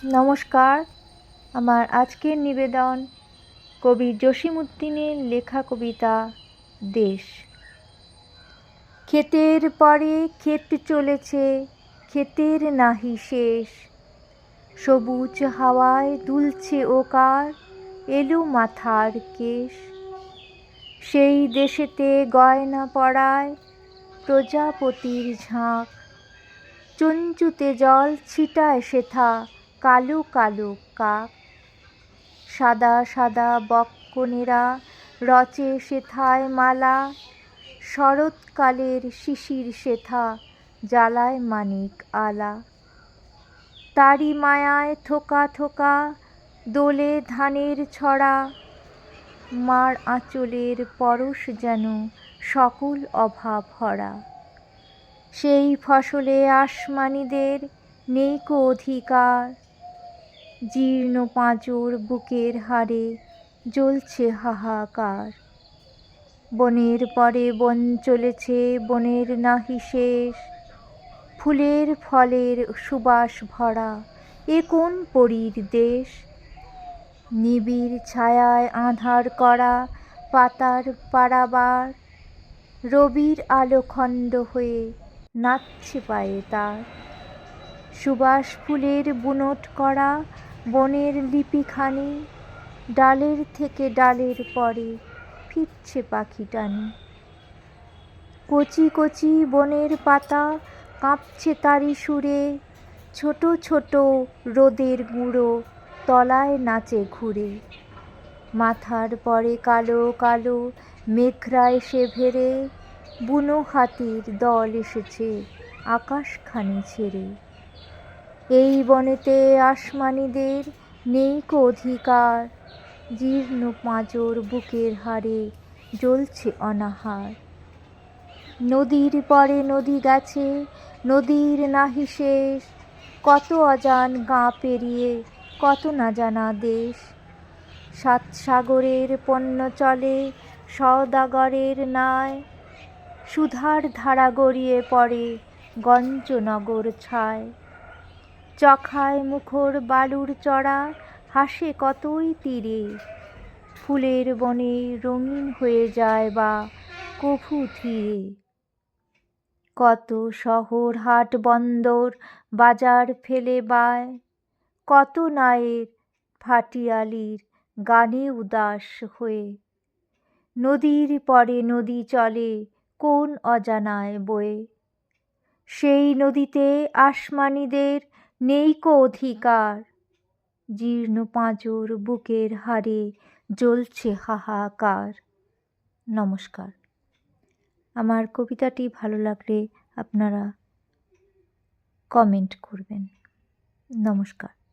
নমস্কার। আমার আজকের নিবেদন কবি জসীমউদ্দীনের লেখা কবিতা দেশ। ক্ষেতের পরে ক্ষেত চলেছে, ক্ষেতের নাহি শেষ। সবুজ হাওয়ায় দুলছে ওকার, এলো মাথার কেশ। সেই দেশেতে গয়না পরায় প্রজাপতির ঝাঁক। চঞ্চুতে জল ছিটায় সেথা কালো কালো কাক। সাদা সাদা বক্কনেরা রচে সেথায় মালা। শরৎকালের শিশির সেথা জ্বালায় মানিক আলা। তারি মায়ায় থোকা থোকা দোলে ধানের ছড়া। মার আঁচলের পরশ যেন সকল অভাব ভরা। সেই ফসলে আসমানীদের নেইকো অধিকার। জীর্ণ পাঁজর বুকের হাড়ে জ্বলছে হাহাকার। বনের পরে বন চলেছে, বনের নাহি শেষ। ফুলের ফলের সুবাস ভরা, এ কোন পরীর দেশ। নিবিড় ছায়ায় আঁধার করা পাতার পারাবার। রবির আলো খণ্ড হয়ে নাচছে পায়ে তার। সুবাস ফুলের বুনট করা বনের লিপিখানি। ডালের থেকে ডালের পরে ফিরছে পাখি টানি। কচি কচি বনের পাতা কাঁপছে তারি সুরে। ছোট ছোট রোদের গুঁড়ো তলায় নাচে ঘুরে। মাথার পরে কালো কালো মেঘরা এসে ভেড়ে। বুনো হাতির দল এসেছে আকাশখানি ছেড়ে। এই বনেতে আসমানীদের নেইকো অধিকার। জীর্ণ পাঁজর বুকের হাড়ে জ্বলছে অনাহার। নদীর পরে নদী গেছে, নদীর নাহি শেষ। কত অজান গাঁ পেরিয়ে কত না জানা দেশ। সাত সাগরের পণ্য চলে সওদাগরের নায়। সুধার ধারা গড়িয়ে পড়ে গঞ্জনগর ছায়। চখায় মুখর বালুর চড়া হাসে কতই তীরে। ফুলের বনে রঙিন হয়ে যায় বা কভু ধীরে। কত শহর হাট বন্দর বাজার ফেলে বায়। কত নায়ের ভাটিয়ালির গানে উদাস হয়ে। নদীর পরে নদী চলে কোন অজানায় বয়ে। সেই নদীতে আসমানীদের নেইকো অধিকার। জীর্ণ পাঁজর বুকের হাড়ে জ্বলছে হাহাকার। নমস্কার। আমার কবিতাটি ভালো লাগলে আপনারা কমেন্ট করবেন। নমস্কার।